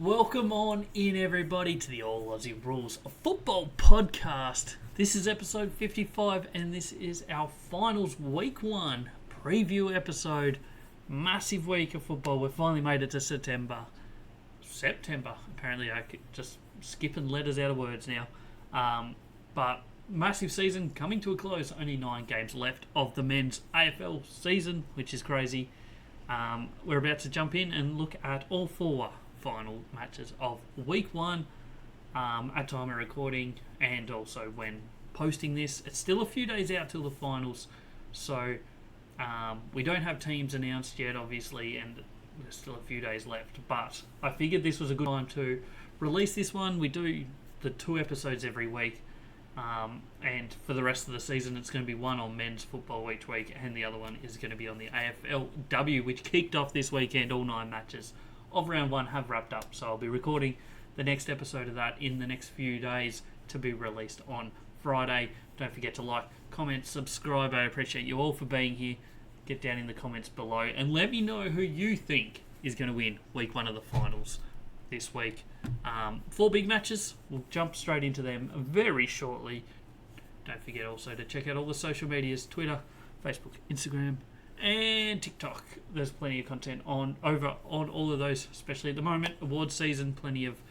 Welcome on in, everybody, to the All Aussie Rules Football Podcast. This is episode 55, and this is our finals week one preview episode. Massive week of football. We've finally made it to September. Apparently, I could just skipping letters out of words now. But massive season coming to a close. Only 9 games left of the men's AFL season, which is crazy. We're about to jump in and look at all 4 final matches of week one at time of recording, and also when posting this. It's still a few days out till the finals, so we don't have teams announced yet, obviously, and there's still a few days left, but I figured this was a good time to release this one. We do the 2 episodes every week, and for the rest of the season it's going to be one on men's football each week, and the other one is going to be on the AFLW, which kicked off this weekend. All 9 matches of round 1 have wrapped up, so I'll be recording the next episode of that in the next few days to be released on Friday. Don't forget to like, comment, subscribe. I appreciate you all for being here. Get down in the comments below and let me know who you think is going to win week 1 of the finals this week. 4 big matches. We'll jump straight into them very shortly. Don't forget also to check out all the social medias: Twitter, Facebook, Instagram, and TikTok. There's plenty of content on all of those, especially at the moment, award season. Plenty of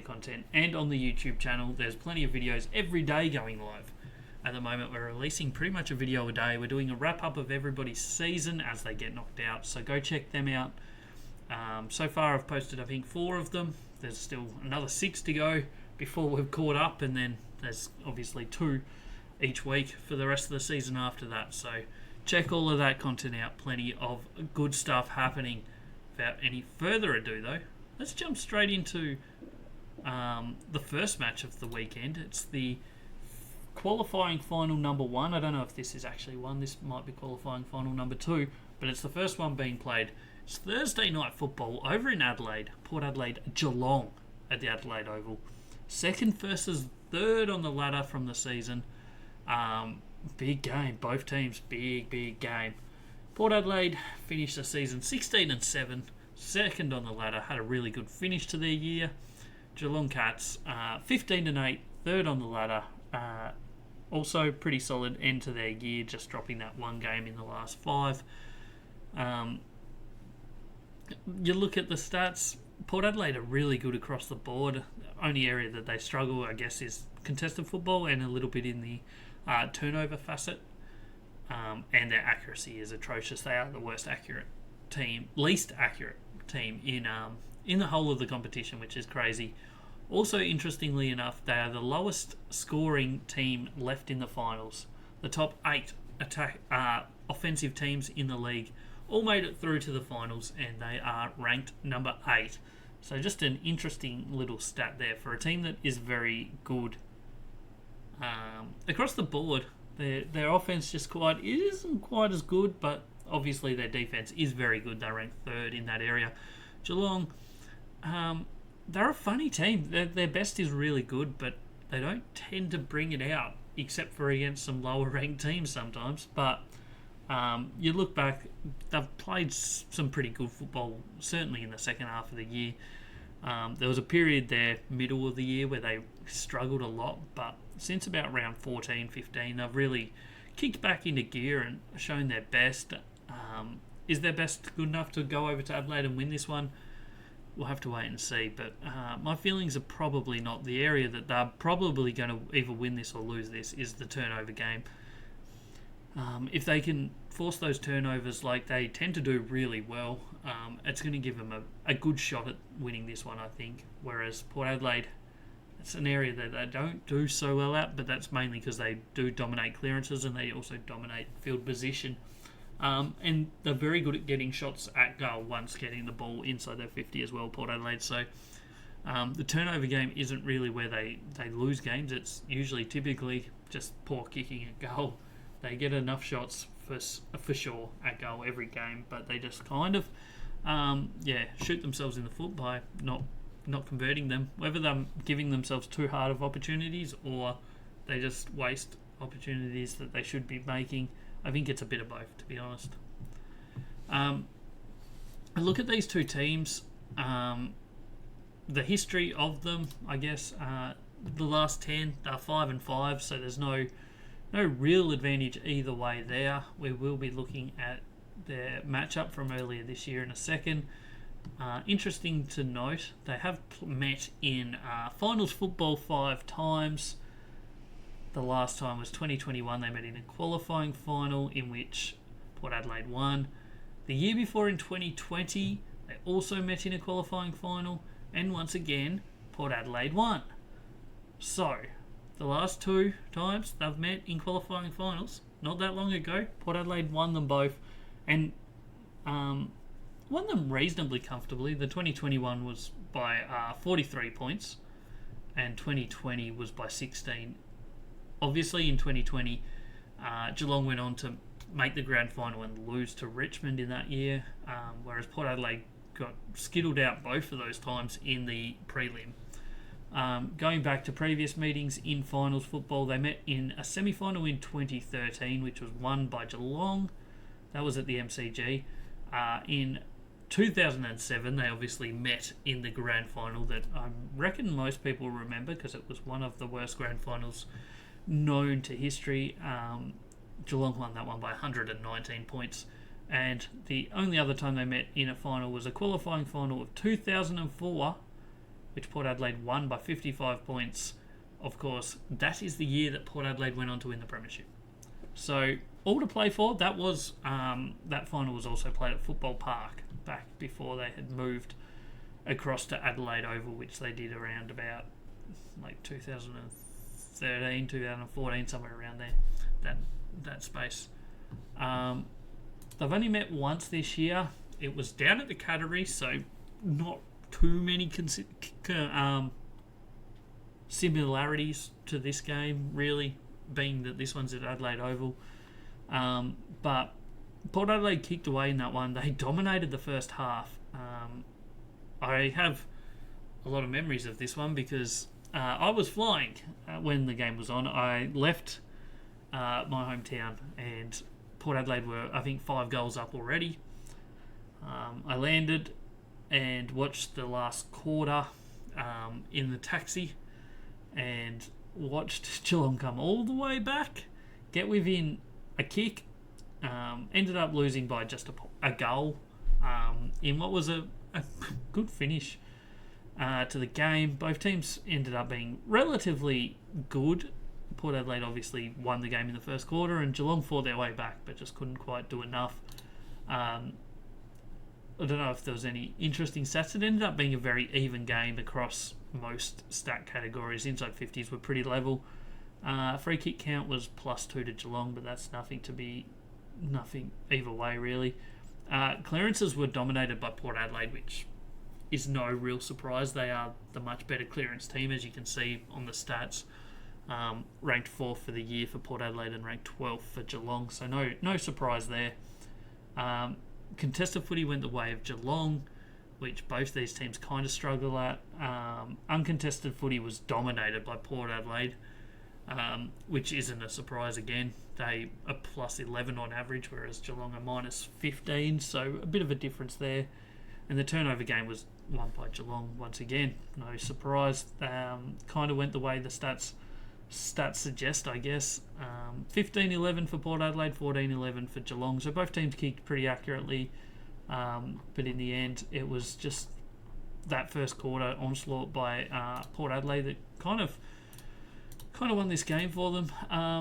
content, and on the YouTube channel there's plenty of videos every day going live. At the moment we're releasing pretty much a video a day. We're doing a wrap up of everybody's season as they get knocked out, so go check them out. So far I've posted I think 4 of them. There's still another 6 to go before we've caught up, and then there's obviously 2 each week for the rest of the season after that. So check all of that content out. Plenty of good stuff happening. Without any further ado, though, let's jump straight into the first match of the weekend. It's the qualifying final number 1. I don't know if this is actually one. This might be qualifying final number 2, but it's the first one being played. It's Thursday night football over in Adelaide. Port Adelaide Geelong at the Adelaide Oval. Second versus third on the ladder from the season. Big game, both teams, big game. Port Adelaide finished the season 16-7, second on the ladder, had a really good finish to their year. Geelong Cats 15-8, third on the ladder, also pretty solid end to their year, just dropping that 1 game in the last 5. You look at the stats, Port Adelaide are really good across the board. The only area that they struggle, I guess, is contested football and a little bit in the turnover facet, and their accuracy is atrocious. They are the least accurate team in the whole of the competition, which is crazy. Also, interestingly enough, they are the lowest scoring team left in the finals. The top 8 offensive teams in the league all made it through to the finals, and they are ranked number 8. So just an interesting little stat there for a team that is very good across the board. Their offense isn't quite as good, but obviously their defense is very good. They're ranked 3rd in that area. Geelong, they're a funny team. Their best is really good, but they don't tend to bring it out, except for against some lower ranked teams sometimes. But you look back, they've played some pretty good football, certainly in the second half of the year. There was a period there, middle of the year, where they struggled a lot, but since about round 14, 15, they've really kicked back into gear and shown their best. Is their best good enough to go over to Adelaide and win this one? We'll have to wait and see, but my feelings are probably not. The area that they're probably going to either win this or lose this is the turnover game. If they can force those turnovers like they tend to do really well, it's going to give them a good shot at winning this one, I think. Whereas Port Adelaide, it's an area that they don't do so well at, but that's mainly because they do dominate clearances and they also dominate field position. And they're very good at getting shots at goal once getting the ball inside their 50 as well, Port Adelaide. So the turnover game isn't really where they lose games. It's typically just poor kicking at goal. They get enough shots for sure at goal every game, but they just kind of shoot themselves in the foot by not converting them. Whether they're giving themselves too hard of opportunities or they just waste opportunities that they should be making. I think it's a bit of both, to be honest. I look at these 2 teams. the history of them, I guess, the last 10 are 5-5, so there's no real advantage either way there. We will be looking at their matchup from earlier this year in a second. Interesting to note, they have met in finals football 5 times. The last time was 2021. They met in a qualifying final in which Port Adelaide won. The year before in 2020, they also met in a qualifying final, and once again, Port Adelaide won. So, the last 2 times they've met in qualifying finals, not that long ago, Port Adelaide won them both, and won them reasonably comfortably. The 2021 was by 43 points, and 2020 was by 16. Obviously, in 2020, Geelong went on to make the grand final and lose to Richmond in that year, whereas Port Adelaide got skittled out both of those times in the prelim. Going back to previous meetings in finals football, they met in a semi-final in 2013, which was won by Geelong. That was at the MCG. In 2007, they obviously met in the grand final that I reckon most people remember because it was one of the worst grand finals known to history. Geelong won that one by 119 points. And the only other time they met in a final was a qualifying final of 2004, which Port Adelaide won by 55 points. Of course, that is the year that Port Adelaide went on to win the premiership. So, all to play for. That was that final was also played at Football Park back before they had moved across to Adelaide Oval, which they did around about like 2013, 2014, somewhere around there. That space. They've only met once this year. It was down at the Cattery, so not too many similarities to this game, really, being that this one's at Adelaide Oval. But Port Adelaide kicked away in that one. They dominated the first half. I have a lot of memories of this one because I was flying when the game was on. I left my hometown and Port Adelaide were, I think, 5 goals up already. I landed and watched the last quarter in the taxi and watched Geelong come all the way back, get within a kick, ended up losing by just a goal in what was a good finish to the game. Both teams ended up being relatively good. Port Adelaide obviously won the game in the first quarter and Geelong fought their way back but just couldn't quite do enough. I don't know if there was any interesting stats. It ended up being a very even game across most stat categories. Inside 50s were pretty level. Free kick count was +2 to Geelong, but that's nothing either way really. Clearances were dominated by Port Adelaide, which is no real surprise. They are the much better clearance team, as you can see on the stats. Ranked 4th for the year for Port Adelaide and ranked 12th for Geelong, so no surprise there. Contested footy went the way of Geelong, which both these teams kind of struggle at. Uncontested footy was dominated by Port Adelaide, which isn't a surprise again. They are +11 on average, whereas Geelong are -15, so a bit of a difference there. And the turnover game was won by Geelong once again. No surprise. Kind of went the way the stats suggest, I guess. 15-11 for Port Adelaide, 14-11 for Geelong. So both teams kicked pretty accurately. But in the end, it was just that first quarter onslaught by Port Adelaide that kind of won this game for them.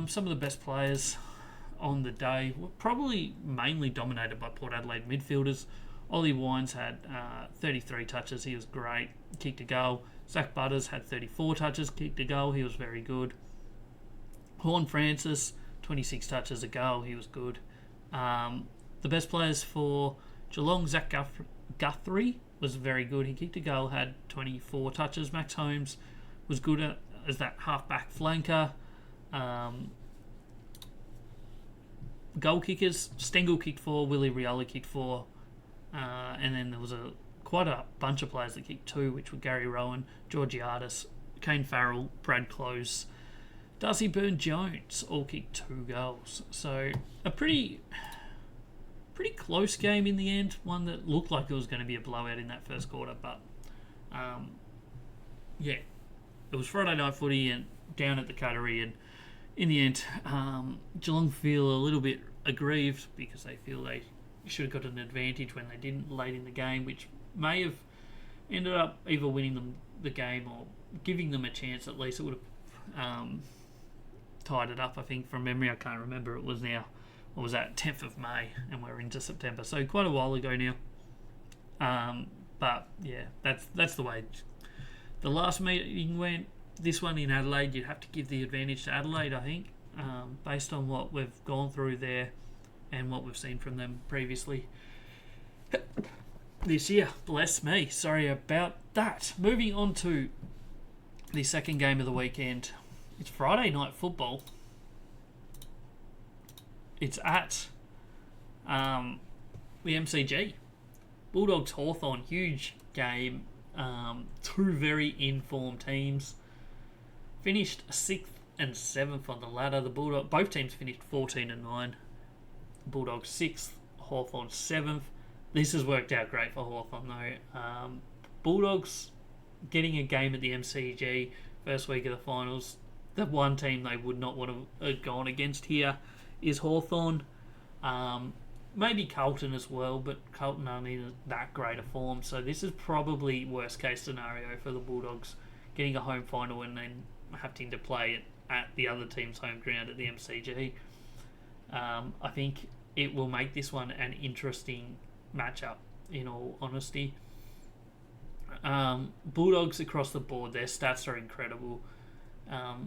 Some of the best players on the day were probably mainly dominated by Port Adelaide midfielders. Ollie Wines had 33 touches. He was great. Kicked a goal. Zach Butters had 34 touches. Kicked a goal. He was very good. Horn Francis, 26 touches, a goal. He was good. The best players for Geelong, Zach Guthrie was very good. He kicked a goal, had 24 touches. Max Holmes was good as that half-back flanker. Goal kickers, Stengel kicked 4, Willie Riola kicked 4. And then there was quite a bunch of players that kicked 2, which were Gary Rowan, Georgiadis, Kane Farrell, Brad Close, Darcy Byrne-Jones all kicked 2 goals. So a pretty close game in the end, one that looked like it was going to be a blowout in that first quarter, but yeah, it was Friday night footy and down at the Cattery, and in the end, Geelong feel a little bit aggrieved because they feel they should have got an advantage when they didn't late in the game, which may have ended up either winning them the game or giving them a chance. At least it would have tied it up, I think, from memory. I can't remember. It was now, what was that, 10th of May, and we're into September, so quite a while ago now. But yeah, that's the way the last meeting went. This one in Adelaide, you'd have to give the advantage to Adelaide, I think, based on what we've gone through there and what we've seen from them previously this year. Bless me. Sorry about that. Moving on to the second game of the weekend. It's Friday night football. It's at the MCG. Bulldogs Hawthorn, huge game. Two very informed teams. Finished 6th and 7th on the ladder. Both teams finished 14 and 9. Bulldogs 6th, Hawthorn 7th. This has worked out great for Hawthorn though. Bulldogs getting a game at the MCG first week of the finals. The one team they would not want to have gone against here is Hawthorn. Maybe Carlton as well, but Carlton aren't in that great a form. So this is probably worst case scenario for the Bulldogs, getting a home final and then having to play it at the other team's home ground at the MCG. I think it will make this one an interesting matchup, in all honesty. Bulldogs across the board, their stats are incredible.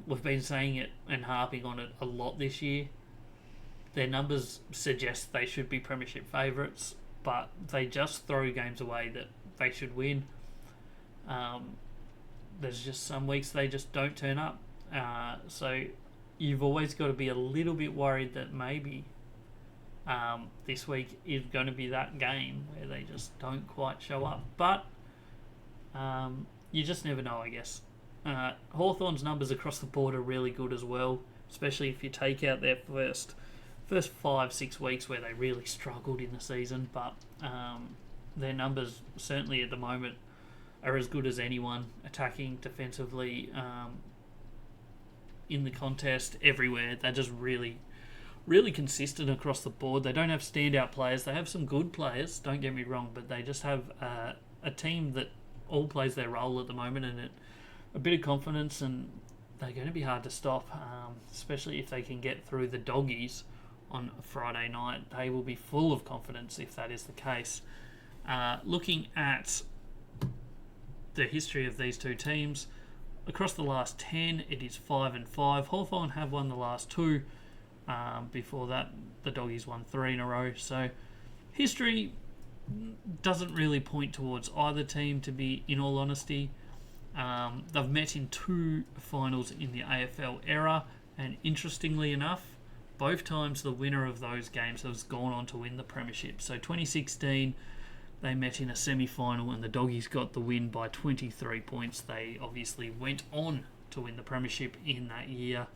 We've been saying it and harping on it a lot this year. Their numbers suggest they should be premiership favourites, but they just throw games away that they should win. There's just some weeks they just don't turn up. So you've always got to be a little bit worried that maybe this week is going to be that game where they just don't quite show up. But you just never know, I guess. Hawthorn's numbers across the board are really good as well, especially if you take out their first 5-6 weeks where they really struggled in the season. But their numbers certainly at the moment are as good as anyone, attacking, defensively, in the contest, everywhere. They're just really, really consistent across the board. They don't have standout players. They have some good players, don't get me wrong, but they just have a team that all plays their role at the moment, and a bit of confidence, and they're going to be hard to stop, especially if they can get through the Doggies on Friday night. They will be full of confidence if that is the case. Looking at the history of these two teams, across the last 10, it is 5-5. Hawthorn have won the last 2. Before that, the Doggies won 3 in a row. So history doesn't really point towards either team, to be in all honesty. They've met in 2 finals in the AFL era, and interestingly enough, both times the winner of those games has gone on to win the premiership. So 2016, they met in a semi-final and the Doggies got the win by 23 points. They obviously went on to win the premiership in that year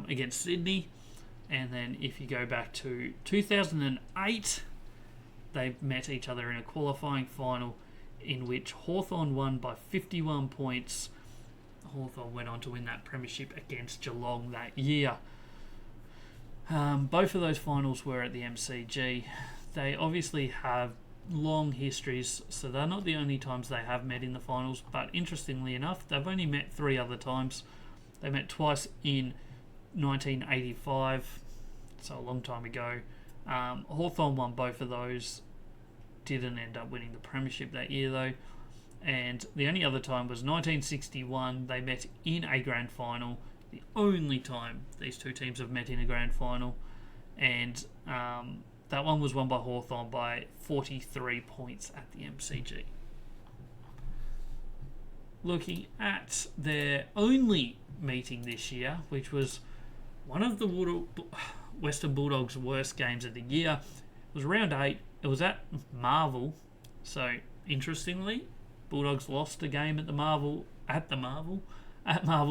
against Sydney. And then if you go back to 2008, they met each other in a qualifying final in which Hawthorn won by 51 points. Hawthorn went on to win that premiership against Geelong that year. Both of those finals were at the MCG. They obviously have long histories, so they're not the only times they have met in the finals, but interestingly enough, they've only met 3 other times. They met twice in 1985, so a long time ago. Hawthorn won both of those, didn't end up winning the premiership that year though, and the only other time was 1961. They met in a grand final, the only time these two teams have met in a grand final, and that one was won by Hawthorn by 43 points at the MCG. Looking at their only meeting this year, which was one of the Western Bulldogs' worst games of the year, it was round 8. It was at Marvel. So, interestingly, Bulldogs lost a game at Marvel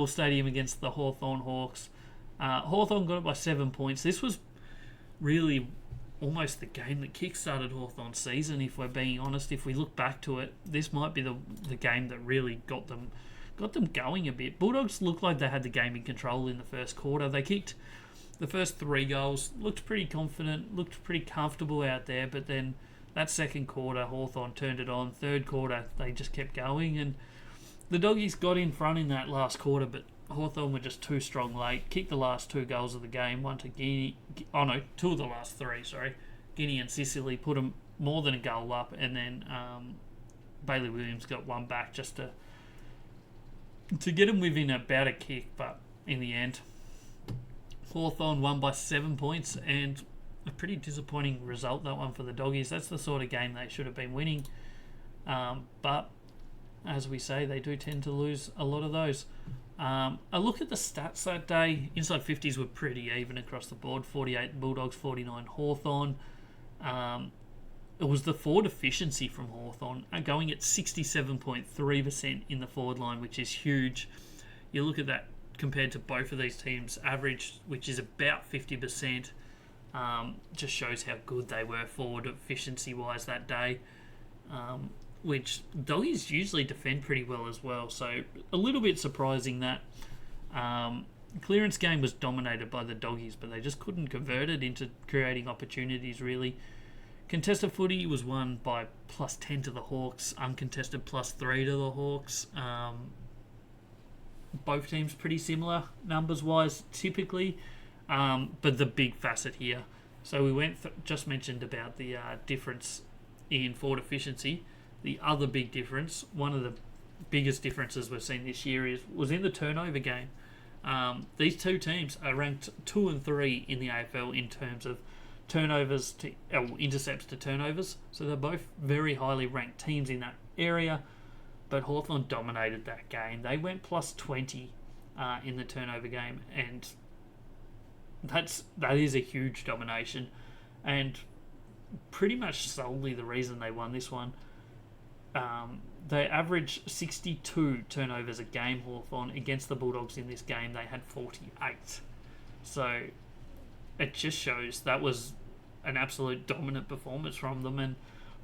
Stadium against the Hawthorn Hawks. Hawthorn got it by 7 points. This was really almost the game that kick-started Hawthorn's season, if we're being honest. If we look back to it, this might be the game that really got them got them going a bit. Bulldogs looked like they had the game in control in the first quarter. They kicked the first 3 goals, looked pretty confident, looked pretty comfortable out there, but then that second quarter, Hawthorn turned it on. Third quarter, they just kept going, and the Doggies got in front in that last quarter, but Hawthorn were just too strong late. Kicked the last 2 goals of the game, one to Guinea. Oh no, 2 of the last 3, sorry. Guinea and Sicily put them more than a goal up, and then Bailey Williams got one back just to get him within about a kick, but in the end, Hawthorn won by 7 points, and a pretty disappointing result, that one, for the Doggies. That's the sort of game they should have been winning, but as we say, they do tend to lose a lot of those. I look at the stats that day. Inside 50s were pretty even across the board. 48 Bulldogs, 49 Hawthorn. It was the forward efficiency from Hawthorn going at 67.3% in the forward line, which is huge. You look at that compared to both of these teams' average, which is about 50%. Just shows how good they were forward efficiency-wise that day. Which Doggies usually defend pretty well as well. So a little bit surprising that clearance game was dominated by the Doggies, but they just couldn't convert it into creating opportunities, really. Contested footy was won by +10 to the Hawks, uncontested +3 to the Hawks. Both teams pretty similar numbers-wise, typically, but the big facet here. So we just mentioned about the difference in forward efficiency. The other big difference, one of the biggest differences we've seen this year, was in the turnover game. These two teams are ranked 2 and 3 in the AFL in terms of turnovers to intercepts to turnovers. So they're both very highly ranked teams in that area. But Hawthorn dominated that game. They went +20 in the turnover game, and that is a huge domination, and pretty much solely the reason they won this one. They averaged 62 turnovers a game, Hawthorn. Against the Bulldogs in this game, they had 48. So it just shows that was an absolute dominant performance from them, and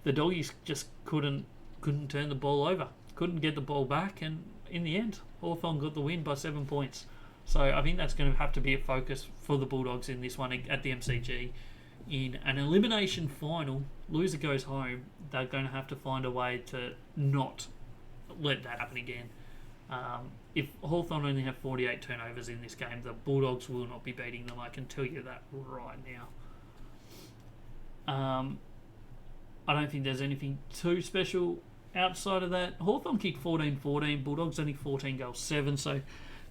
the Doggies just couldn't turn the ball over, couldn't get the ball back, and in the end, Hawthorn got the win by 7 points. So I think that's going to have to be a focus for the Bulldogs in this one at the MCG. In an elimination final, loser goes home. They're going to have to find a way to not let that happen again. If Hawthorn only have 48 turnovers in this game, the Bulldogs will not be beating them. I can tell you that right now. I don't think there's anything too special outside of that. Hawthorn kicked 14-14, Bulldogs only 14 goals 7, so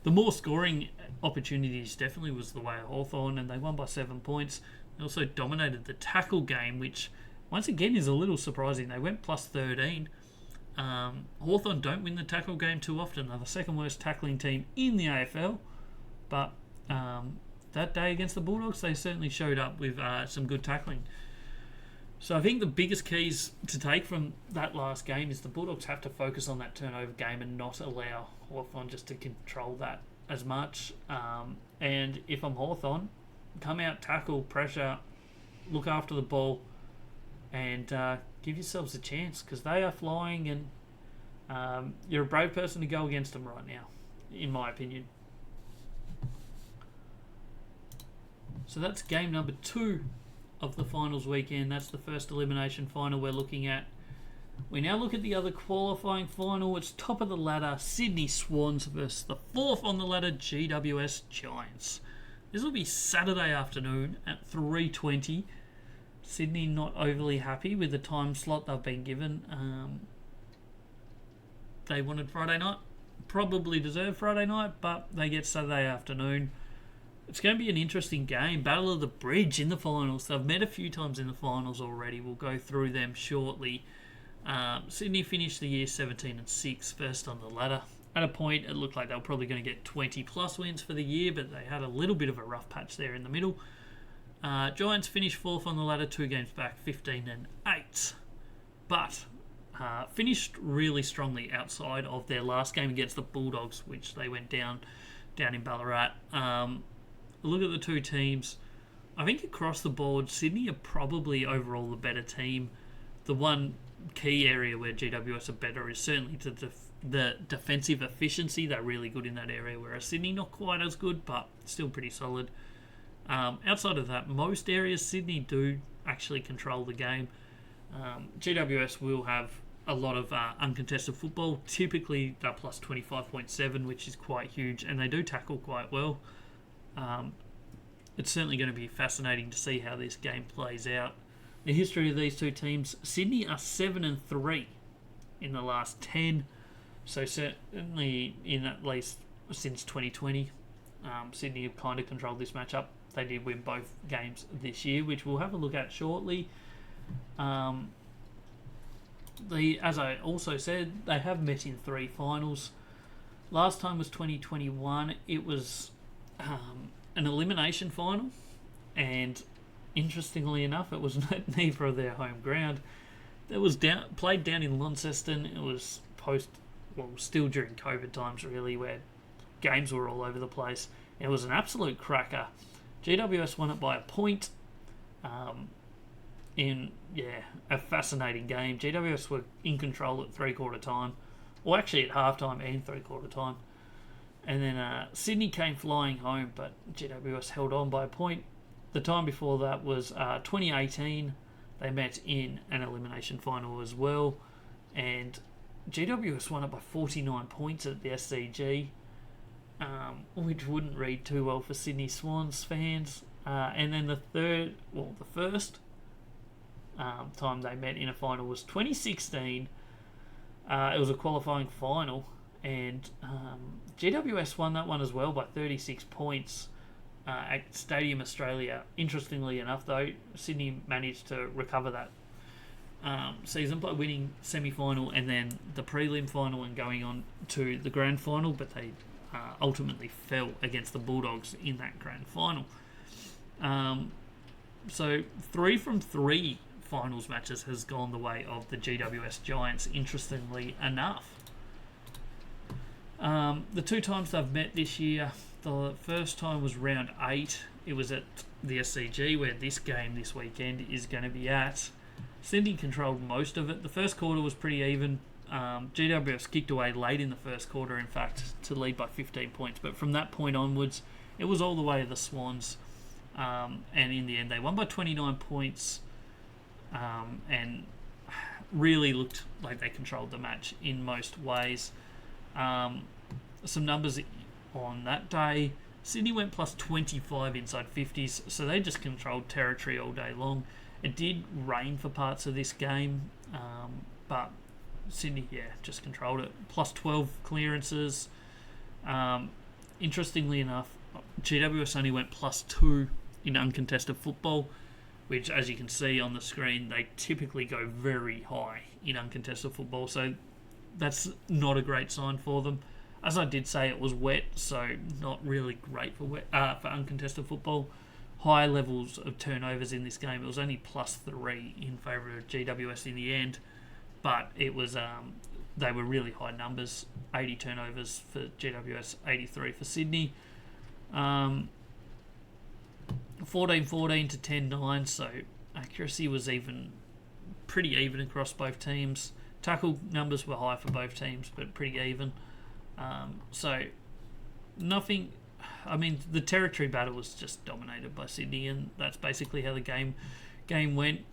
the more scoring opportunities definitely was the way of Hawthorn, and they won by 7 points. They also dominated the tackle game, which once again is a little surprising. They went +13. Hawthorn don't win the tackle game too often. They're the second worst tackling team in the AFL, but that day against the Bulldogs, they certainly showed up with some good tackling. So I think the biggest keys to take from that last game is the Bulldogs have to focus on that turnover game and not allow Hawthorn just to control that as much. And if I'm Hawthorn, come out, tackle, pressure, look after the ball, and give yourselves a chance, because they are flying, and you're a brave person to go against them right now, in my opinion. So that's game number 2 of the finals weekend. That's the first elimination final we're looking at. We now look at the other qualifying final. It's top of the ladder, Sydney Swans versus the 4th on the ladder, GWS Giants. This will be Saturday afternoon at 3:20. Sydney not overly happy with the time slot they've been given. They wanted Friday night. Probably deserve Friday night, but they get Saturday afternoon. It's going to be an interesting game. Battle of the Bridge in the finals. They've met a few times in the finals already. We'll go through them shortly. Sydney finished the year 17-6, first on the ladder. At a point, it looked like they were probably going to get 20-plus wins for the year, but they had a little bit of a rough patch there in the middle. Giants finished 4th on the ladder, 2 games back, 15-8. But finished really strongly outside of their last game against the Bulldogs, which they went down in Ballarat. Look at the two teams. I think across the board, Sydney are probably overall the better team. The one key area where GWS are better is certainly to the defensive efficiency. They're really good in that area, whereas Sydney not quite as good, but still pretty solid. Outside of that, most areas Sydney do actually control the game. GWS will have a lot of uncontested football. Typically, they're plus 25.7, which is quite huge, and they do tackle quite well. It's certainly going to be fascinating to see how this game plays out. The history of these two teams: Sydney are 7-3 in the last 10, so certainly in at least since 2020, Sydney have kind of controlled this matchup. They did win both games this year, which we'll have a look at shortly. As I also said, they have met in 3 finals. Last time was 2021. It was an elimination final, and interestingly enough, it was neither of their home ground. It was played down in Launceston. It was still during COVID times, really, where games were all over the place. It was an absolute cracker. GWS won it by a point. In a fascinating game. GWS were in control at 3/4 time, or actually at halftime and 3/4 time. And then Sydney came flying home, but GWS held on by a point. The time before that was 2018. They met in an elimination final as well, and GWS won it by 49 points at the SCG, which wouldn't read too well for Sydney Swans fans. And then the first time they met in a final was 2016. It was a qualifying final, and GWS won that one as well by 36 points at Stadium Australia. Interestingly enough, though, Sydney managed to recover that season by winning semi-final and then the prelim final and going on to the grand final, but they ultimately fell against the Bulldogs in that grand final. So 3 from 3 finals matches has gone the way of the GWS Giants, interestingly enough. The 2 times they've met this year, the first time was round 8. It was at the SCG, where this game this weekend is going to be at. Sydney controlled most of it. The first quarter was pretty even. GWS kicked away late in the first quarter, in fact, to lead by 15 points. But from that point onwards, it was all the way to the Swans. And in the end, they won by 29 points. And really looked like they controlled the match in most ways. Some numbers on that day: Sydney went plus 25 inside 50s, so they just controlled territory all day long. It did rain for parts of this game, but Sydney, just controlled it. Plus 12 clearances. Interestingly enough, GWS only went plus 2 in uncontested football, which, as you can see on the screen, they typically go very high in uncontested football, so that's not a great sign for them. As I did say, it was wet, so not really great for uncontested football. High levels of turnovers in this game. It was only plus 3 in favour of GWS in the end, but it was they were really high numbers. 80 turnovers for GWS, 83 for Sydney. 14-14 to 10-9, so accuracy was pretty even across both teams. Tackle numbers were high for both teams, but pretty even. So nothing. I mean, the territory battle was just dominated by Sydney, and that's basically how the game went.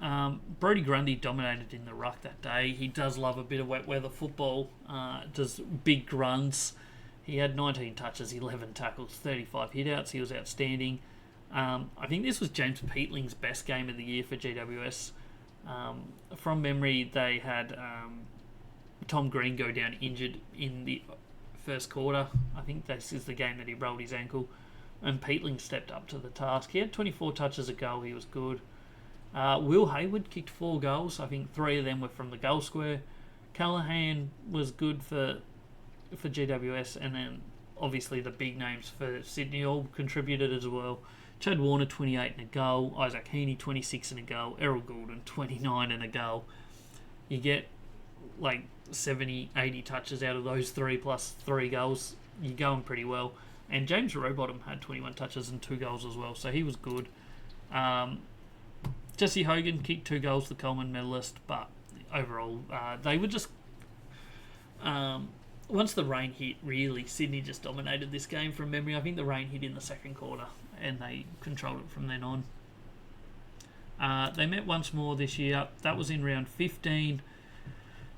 Brodie Grundy dominated in the ruck that day. He does love a bit of wet weather football. Does big runs. He had 19 touches, 11 tackles, 35 hitouts. He was outstanding. I think this was James Peatling's best game of the year for GWS. From memory, they had Tom Green go down injured in the first quarter. I think this is the game that he rolled his ankle, and Peatling stepped up to the task. He had 24 touches a goal. He was good. Will Hayward kicked 4 goals. I think 3 of them were from the goal square. Callahan was good for GWS, and then obviously the big names for Sydney all contributed as well. Chad Warner, 28 and a goal. Isaac Heaney, 26 and a goal. Errol Goulden, 29 and a goal. You get like 70, 80 touches out of those 3 plus 3 goals. You're going pretty well. And James Rowbottom had 21 touches and 2 goals as well, so he was good. Jesse Hogan kicked 2 goals, the Coleman medalist, but overall, they were just... once the rain hit, really, Sydney just dominated this game from memory. I think the rain hit in the second quarter, and they controlled it from then on. They met once more this year. That was in round 15.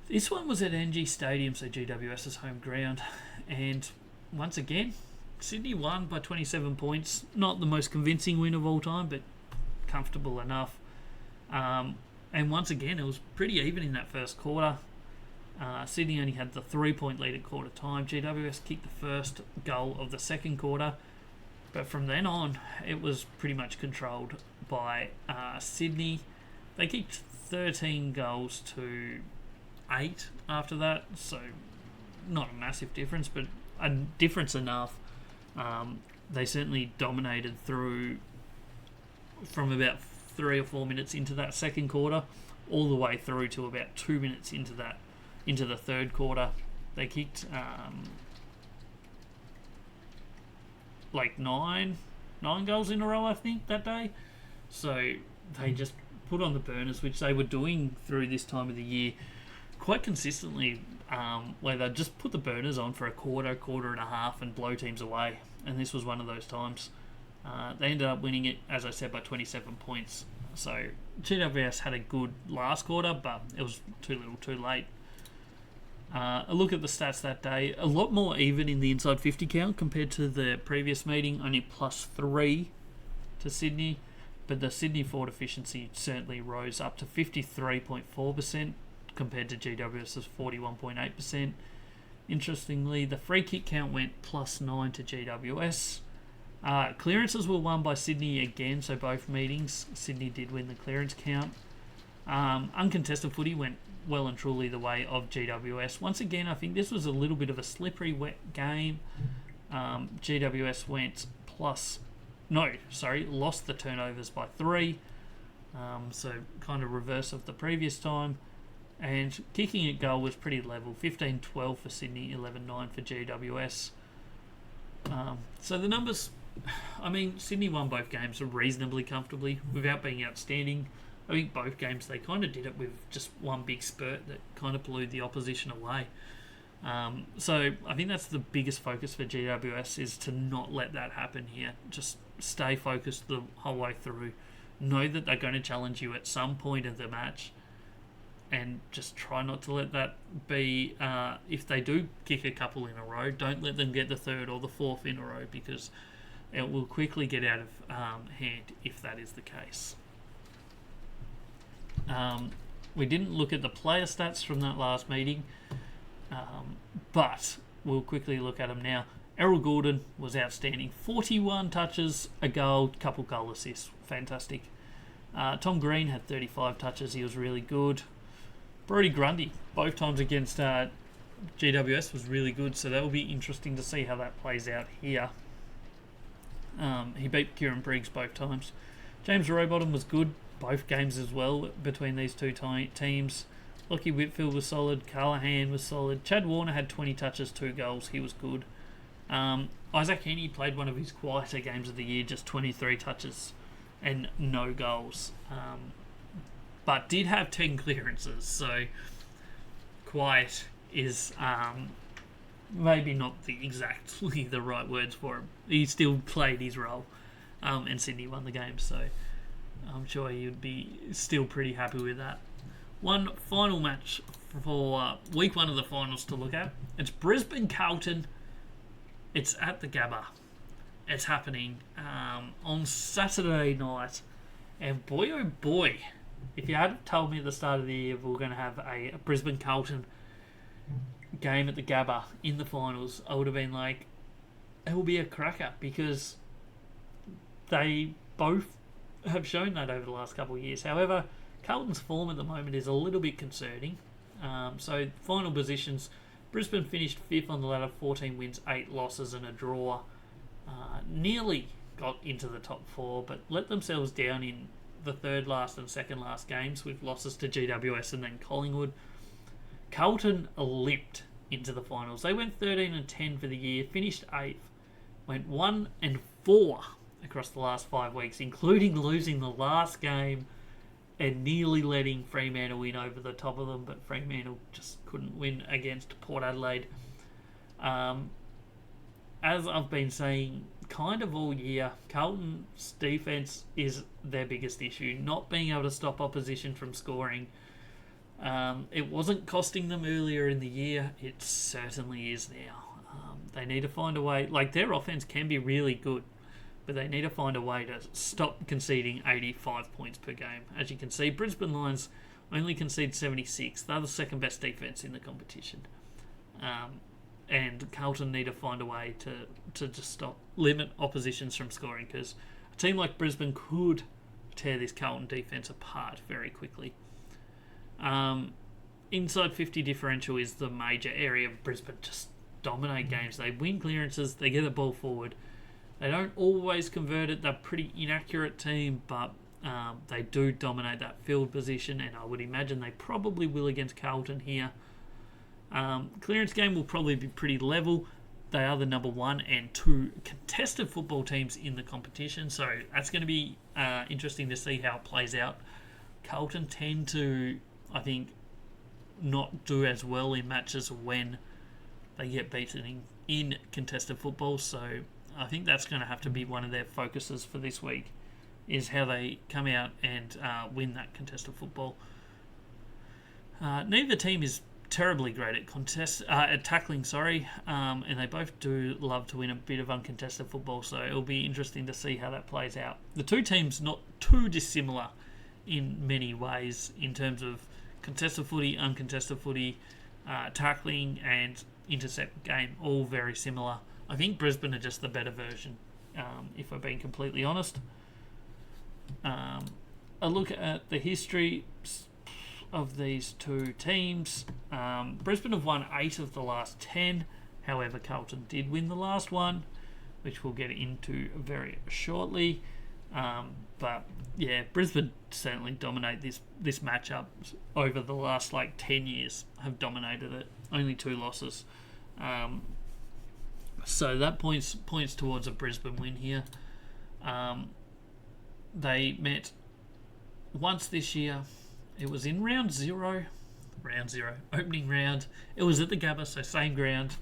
This one was at NG Stadium, so GWS's home ground. And once again, Sydney won by 27 points. Not the most convincing win of all time, but comfortable enough. And once again, it was pretty even in that first quarter. Sydney only had the 3-point lead at quarter time. GWS kicked the first goal of the second quarter. But from then on, it was pretty much controlled by Sydney. They kicked 13 goals to 8 after that, so not a massive difference, but a difference enough. They certainly dominated through from about 3 or 4 minutes into that second quarter, all the way through to about 2 minutes into the third quarter. They kicked like nine goals in a row, I think, that day. So they just put on the burners, which they were doing through this time of the year quite consistently, where they'd just put the burners on for a quarter and a half and blow teams away. And this was one of those times. They ended up winning it, as I said, by 27 points. So GWS had a good last quarter, but it was too little too late. A look at the stats that day. A lot more even in the inside 50 count compared to the previous meeting. Only +3 to Sydney. But the Sydney forward efficiency certainly rose up to 53.4% compared to GWS's 41.8%. Interestingly, the free kick count went +9 to GWS. Clearances were won by Sydney again, so both meetings Sydney did win the clearance count. Uncontested footy went well and truly the way of GWS. Once again, I think this was a little bit of a slippery, wet game. GWS lost the turnovers by 3. So kind of reverse of the previous time. And kicking at goal was pretty level. 15-12 for Sydney, 11-9 for GWS. So the numbers... I mean, Sydney won both games reasonably comfortably without being outstanding. I think both games they kind of did it with just one big spurt that kind of blew the opposition away. So I think that's the biggest focus for GWS, is to not let that happen here. Just stay focused the whole way through. Know that they're going to challenge you at some point of the match, and just try not to let that be... if they do kick a couple in a row, don't let them get the third or the fourth in a row, because it will quickly get out of hand if that is the case. We didn't look at the player stats from that last meeting, but we'll quickly look at them now. Errol Gordon was outstanding. 41 touches, a goal, couple goal assists. Fantastic. Tom Green had 35 touches. He was really good. Brodie Grundy, both times against GWS, was really good, so that will be interesting to see how that plays out here. He beat Kieran Briggs both times. James Rowbottom was good both games as well between these two teams. Lockie Whitfield was solid. Callahan was solid. Chad Warner had 20 touches, 2 goals. He was good. Isaac Heaney played one of his quieter games of the year, just 23 touches and no goals. But did have 10 clearances, so quiet is maybe not exactly the right words for him. He still played his role, and Sydney won the game, so I'm sure you'd be still pretty happy with that. One final match for week 1 of the finals to look at. It's Brisbane Carlton. It's at the Gabba. It's happening on Saturday night. And boy, oh boy, if you hadn't told me at the start of the year we were going to have a Brisbane Carlton game at the Gabba in the finals, I would have been like, it will be a cracker, because they both have shown that over the last couple of years. However, Carlton's form at the moment is a little bit concerning. So final positions, Brisbane finished 5th on the ladder, 14 wins, 8 losses and a draw. Nearly got into the top 4, but let themselves down in the third last and second last games with losses to GWS and then Collingwood. Carlton limped into the finals. They went 13-10 for the year, finished 8th, went 1-4 across the last 5 weeks, including losing the last game and nearly letting Fremantle win over the top of them, but Fremantle just couldn't win against Port Adelaide. As I've been saying kind of all year, Carlton's defence is their biggest issue, not being able to stop opposition from scoring. It wasn't costing them earlier in the year. It certainly is now. They need to find a way. Like, their offense can be really good, but they need to find a way to stop conceding 85 points per game. As you can see, Brisbane Lions only concede 76. They're the second best defence in the competition. And Carlton need to find a way to just limit oppositions from scoring, because a team like Brisbane could tear this Carlton defence apart very quickly. Inside 50 differential is the major area of Brisbane. Just dominate games. They win clearances. They get the ball forward. They don't always convert it. They're a pretty inaccurate team, but they do dominate that field position, and I would imagine they probably will against Carlton here. Clearance game will probably be pretty level. They are the number 1 and 2 contested football teams in the competition, so that's going to be interesting to see how it plays out. Carlton tend to, I think, not do as well in matches when they get beaten in contested football, so I think that's going to have to be one of their focuses for this week, is how they come out and win that contested football. Neither team is terribly great at tackling, and they both do love to win a bit of uncontested football, so it'll be interesting to see how that plays out. The two teams not too dissimilar in many ways in terms of contested footy, uncontested footy, tackling and intercept game, all very similar. I think Brisbane are just the better version, if we're being completely honest. A look at the history of these two teams. Brisbane have won 8 of the last 10. However, Carlton did win the last one, which we'll get into very shortly. But yeah, Brisbane certainly dominate this matchup over the last 10 years. Have dominated it. Only 2 losses. So that points towards a Brisbane win here. They met once this year. It was in round zero, opening round. It was at the Gabba, so same ground,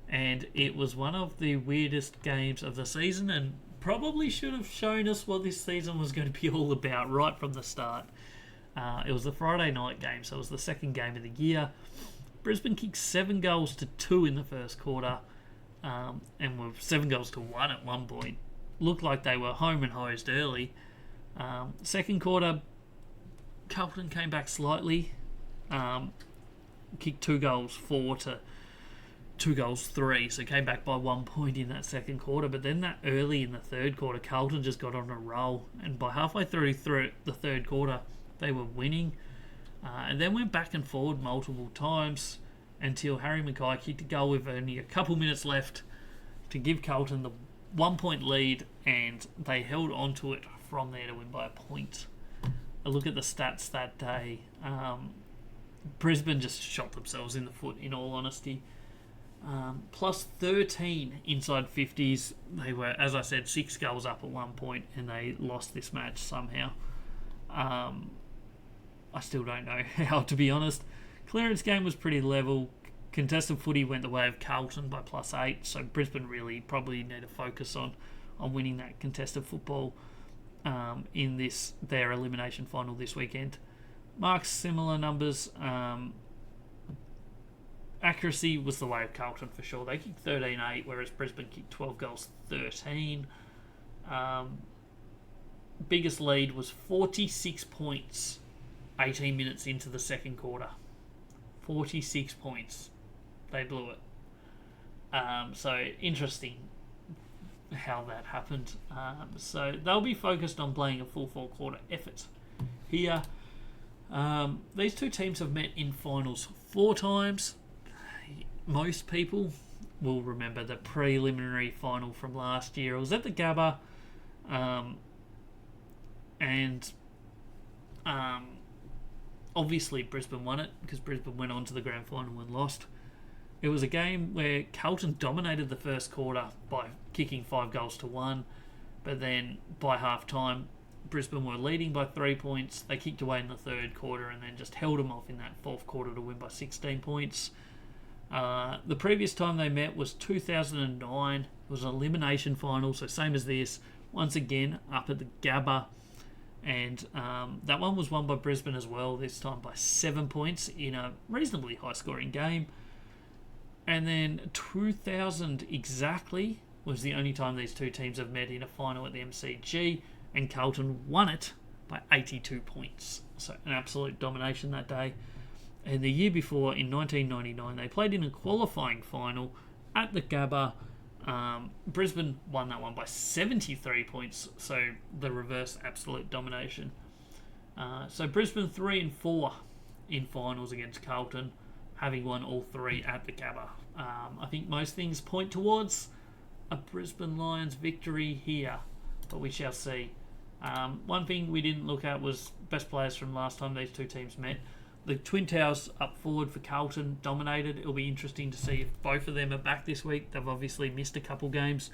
and it was one of the weirdest games of the season, and probably should have shown us what this season was going to be all about right from the start. It was the Friday night game, so it was the second game of the year. Brisbane kicked 7 goals to 2 in the first quarter, and were 7 goals to 1 at one point. Looked like they were home and hosed early. Second quarter, Carlton came back slightly, kicked 2 goals 4 to 2 goals 3, so came back by 1 point in that second quarter. But then that early in the third quarter, Carlton just got on a roll, and by halfway through the third quarter, they were winning, and then went back and forward multiple times until Harry Mackay kicked a goal with only a couple minutes left to give Carlton the 1 point lead, and they held on to it from there to win by a point. A look at the stats that day. Brisbane just shot themselves in the foot, in all honesty. Plus 13 inside 50s. They were, as I said, 6 goals up at one point, and they lost this match somehow. I still don't know how, to be honest. Clearance game was pretty level. Contested footy went the way of Carlton by plus 8, so Brisbane really probably need to focus on winning that contested football in their elimination final this weekend. Marks similar numbers. Accuracy was the way of Carlton for sure. They kicked 13-8, whereas Brisbane kicked 12 goals 13. Biggest lead was 46 points 18 minutes into the second quarter. 46 points. They blew it. So interesting how that happened. So they'll be focused on playing a full 4-quarter effort here. These two teams have met in finals 4 times. Most people will remember the preliminary final from last year. It was at the Gabba, and obviously Brisbane won it because Brisbane went on to the grand final and lost. It was a game where Carlton dominated the first quarter by kicking 5 goals to 1, but then by half time Brisbane were leading by 3 points. They kicked away in the third quarter and then just held them off in that fourth quarter to win by 16 points. The previous time they met was 2009. It was an elimination final, so same as this. Once again, up at the Gabba. And that one was won by Brisbane as well, this time by 7 points in a reasonably high-scoring game. And then 2000 exactly was the only time these two teams have met in a final at the MCG, and Carlton won it by 82 points. So an absolute domination that day. And the year before, in 1999, they played in a qualifying final at the Gabba. Brisbane won that one by 73 points, so the reverse absolute domination. So Brisbane 3-4 in finals against Carlton, having won all three at the Gabba. I think most things point towards a Brisbane Lions victory here, but we shall see. One thing we didn't look at was best players from last time these two teams met. The Twin Towers up forward for Carlton dominated. It'll be interesting to see if both of them are back this week. They've obviously missed a couple games.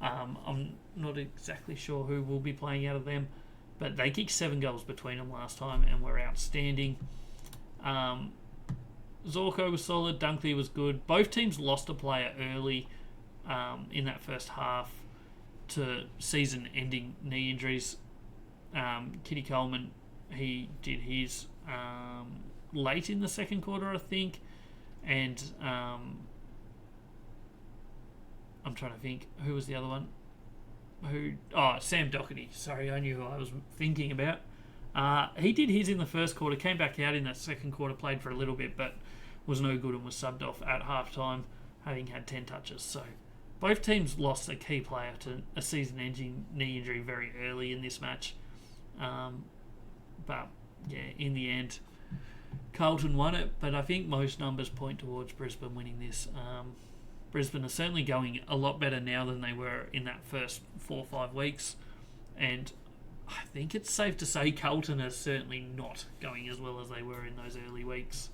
I'm not exactly sure who will be playing out of them, but they kicked 7 goals between them last time and were outstanding. Zorko was solid. Dunkley was good. Both teams lost a player early in that first half to season-ending knee injuries. Kitty Coleman, he did his late in the second quarter, I think, and I'm trying to think who was the other one. Sam Doherty. Sorry, I knew who I was thinking about. He did his in the first quarter, came back out in that second quarter, played for a little bit, but was no good and was subbed off at halftime, having had 10 touches. So both teams lost a key player to a season-ending knee injury very early in this match. But yeah, in the end, Carlton won it, but I think most numbers point towards Brisbane winning this. Brisbane are certainly going a lot better now than they were in that first 4 or 5 weeks, and I think it's safe to say Carlton are certainly not going as well as they were in those early weeks.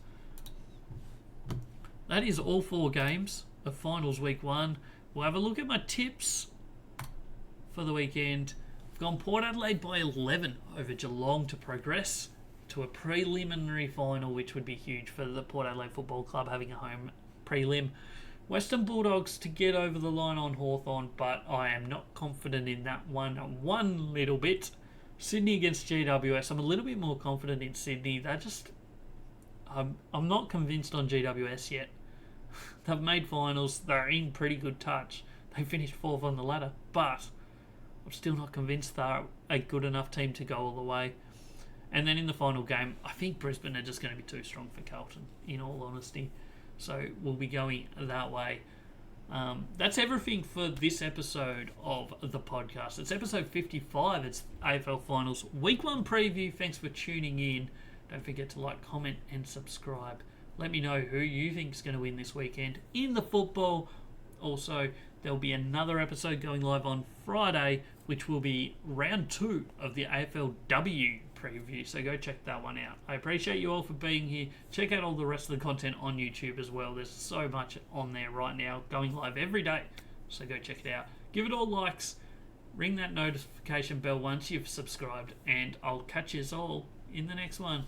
That is all 4 games of Finals Week 1. We'll have a look at my tips for the weekend. I've gone Port Adelaide by 11 over Geelong to progress to a preliminary final, which would be huge for the Port Adelaide Football Club having a home prelim. Western Bulldogs to get over the line on Hawthorn, but I am not confident in that one little bit. Sydney against GWS, I'm a little bit more confident in Sydney. I'm not convinced on GWS yet. They've made finals, they're in pretty good touch. They finished 4th on the ladder, but I'm still not convinced they're a good enough team to go all the way. And then in the final game, I think Brisbane are just going to be too strong for Carlton, in all honesty. So we'll be going that way. That's everything for this episode of the podcast. It's episode 55. It's AFL Finals Week 1 preview. Thanks for tuning in. Don't forget to like, comment, and subscribe. Let me know who you think is going to win this weekend in the football. Also, there'll be another episode going live on Friday, which will be round 2 of the AFLW preview, so go check that one out. I appreciate you all for being here. Check out all the rest of the content on YouTube as well. There's so much on there right now, going live every day, so go check it out. Give it all likes, ring that notification bell once you've subscribed, and I'll catch you all in the next one.